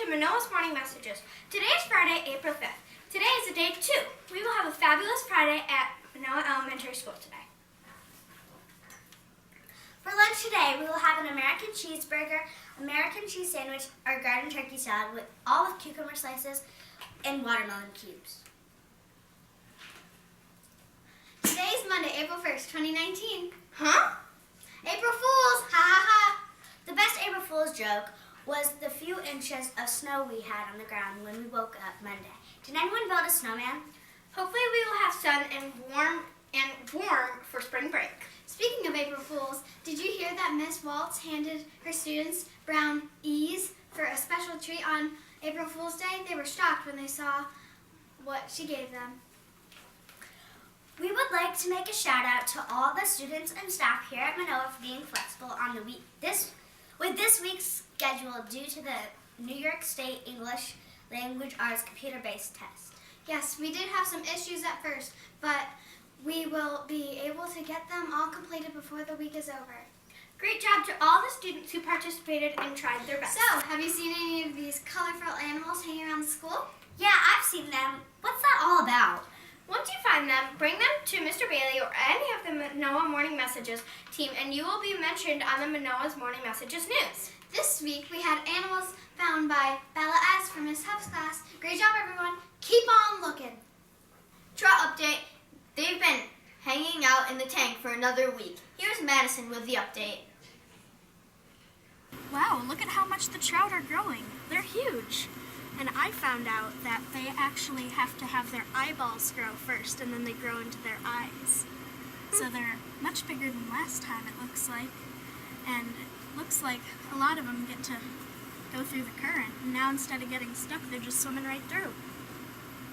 Minoa's Morning Messages. Today is Friday, April 5th. Today is day 2. We will have a fabulous Friday at Minoa Elementary School today. For lunch today, we will have an American cheeseburger, American cheese sandwich, or garden turkey salad with olive cucumber slices and watermelon cubes. Today is Monday, April 1st, 2019. Huh? April Fools! Ha ha ha! The best April Fool's joke was the few inches of snow we had on the ground when we woke up Monday. Did anyone build a snowman? Hopefully we will have sun and warm for spring break. Speaking of April Fools, did you hear that Miss Waltz handed her students brown E's for a special treat on April Fool's Day? They were shocked when they saw what she gave them. We would like to make a shout out to all the students and staff here at Minoa for being flexible on the with this week's schedule due to the New York State English Language Arts computer-based test. Yes, we did have some issues at first, but we will be able to get them all completed before the week is over. Great job to all the students who participated and tried their best. So, have you seen any of these colorful animals hanging around the school? Yeah, I've seen them. What's that all about? Once you find them, bring them to Mr. Bailey or any of the Minoa Morning Messages team, and you will be mentioned on the Minoa's Morning Messages news. This week we had animals found by Bella S. from Miss Huff's class. Great job, everyone. Keep on looking. Trout update. They've been hanging out in the tank for another week. Here's Madison with the update. Wow, look at how much the trout are growing. They're huge. And I found out that they actually have to have their eyeballs grow first, and then they grow into their eyes. So they're much bigger than last time, it looks like. And it looks like a lot of them get to go through the current. And now instead of getting stuck, they're just swimming right through.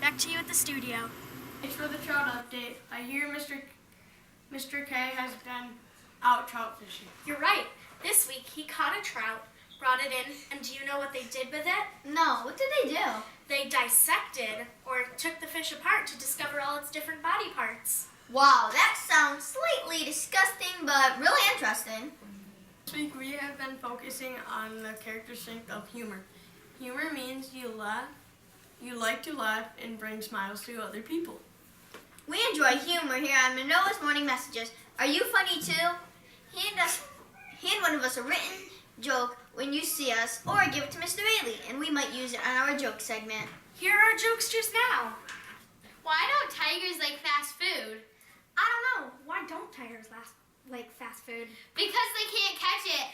Back to you at the studio. Thanks for the trout update. I hear Mr. K has been out trout fishing. You're right. This week he caught a trout, brought it in, and do you know what they did with it? No, what did they do? They dissected or took the fish apart to discover all its different body parts. Wow, that sounds slightly disgusting, but really interesting. This week we have been focusing on the characteristic of humor. Humor means you like to laugh and bring smiles to other people. We enjoy humor here on Minoa's Morning Messages. Are you funny too? Hand one of us a written joke when you see us, or give it to Mr. Bailey, and we might use it on our joke segment. Here are our jokes just now. Why don't tigers like fast food? I don't know. Why don't tigers like fast food? Because they can't catch it.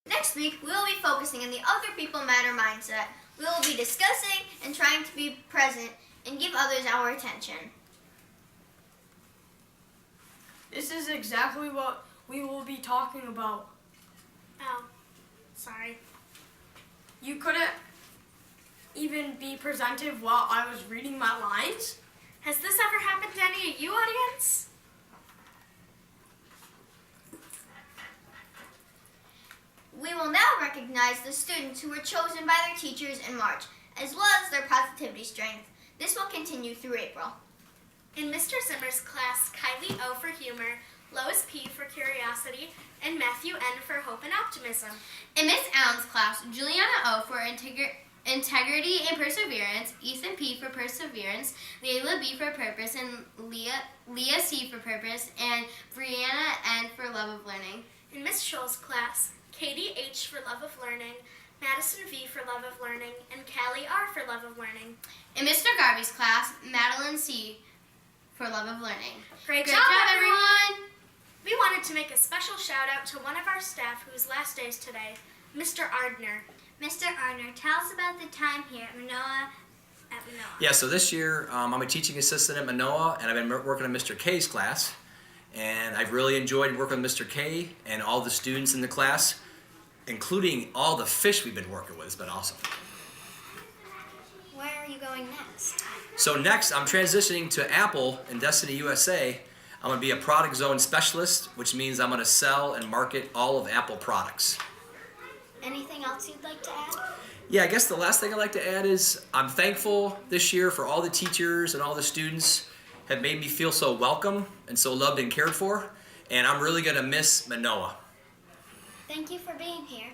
Next week, we will be focusing on the other people matter mindset. We will be discussing and trying to be present and give others our attention. This is exactly what we will be talking about. Oh, sorry. You couldn't even be presented while I was reading my lines? Has this ever happened to any of you, audience? We will now recognize the students who were chosen by their teachers in March, as well as their positivity strength. This will continue through April. In Mr. Zimmer's class, Kylie O for humor, Lois P for curiosity, and Matthew N for hope and optimism. In Miss Allen's class, Juliana O for integrity and perseverance, Ethan P for perseverance, Layla B for purpose, and Leah C for purpose, and Brianna N for love of learning. In Miss Scholl's class, Katie H for love of learning, Madison V for love of learning, and Callie R for love of learning. In Mr. Garvey's class, Madeline C for love of learning. Great job, everyone! We wanted to make a special shout out to one of our staff whose last day is today, Mr. Ardner. Mr. Ardner, tell us about the time here at Minoa. Yeah, so this year I'm a teaching assistant at Minoa, and I've been working in Mr. K's class. And I've really enjoyed working with Mr. K and all the students in the class, including all the fish we've been working with. It's been awesome. Where are you going next? So next, I'm transitioning to Apple in Destiny USA. I'm going to be a product zone specialist, which means I'm going to sell and market all of Apple products. Anything else you'd like to add? Yeah, I guess the last thing I'd like to add is I'm thankful this year for all the teachers and all the students have made me feel so welcome and so loved and cared for, and I'm really going to miss Minoa. Thank you for being here.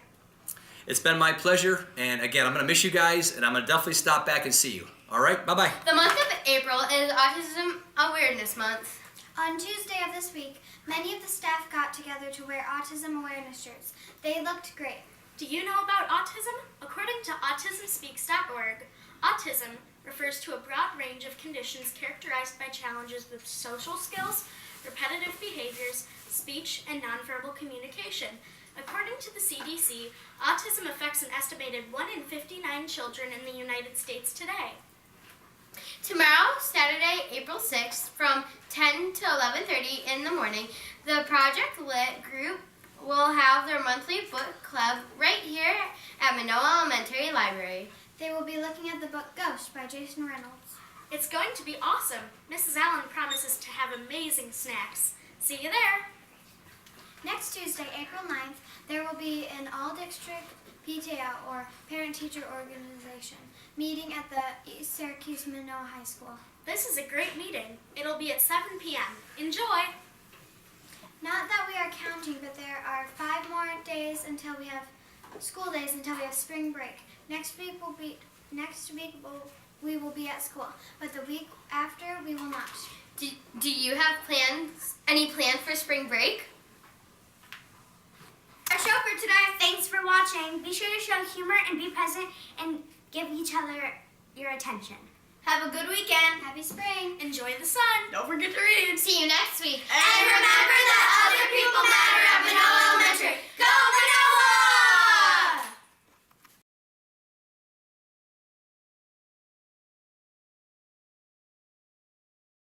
It's been my pleasure, and again, I'm going to miss you guys, and I'm going to definitely stop back and see you. All right, bye-bye. The month of April is Autism Awareness Month. On Tuesday of this week, many of the staff got together to wear autism awareness shirts. They looked great. Do you know about autism? According to autismspeaks.org, autism refers to a broad range of conditions characterized by challenges with social skills, repetitive behaviors, speech, and nonverbal communication. According to the CDC, autism affects an estimated 1 in 59 children in the United States today. Tomorrow, Saturday, April 6th, from 10 to 11:30 in the morning, the Project Lit group will have their monthly book club right here at Minoa Elementary Library. They will be looking at the book Ghost by Jason Reynolds. It's going to be awesome. Mrs. Allen promises to have amazing snacks. See you there. Next Tuesday, April 9th, there will be an all-district PTA, or parent-teacher organization, meeting at the East Syracuse Minoa High School. This is a great meeting. It'll be at 7 p.m. Enjoy! Not that we are counting, but there are 5 more days until we have school days until we have spring break. Next week we will be at school, but the week after we will not. Do you have any plans for spring break? Our show for today. Thanks for watching. Be sure to show humor and be present and give each other your attention. Have a good weekend. Happy spring. Enjoy the sun. Don't forget to read. See you next week. And remember,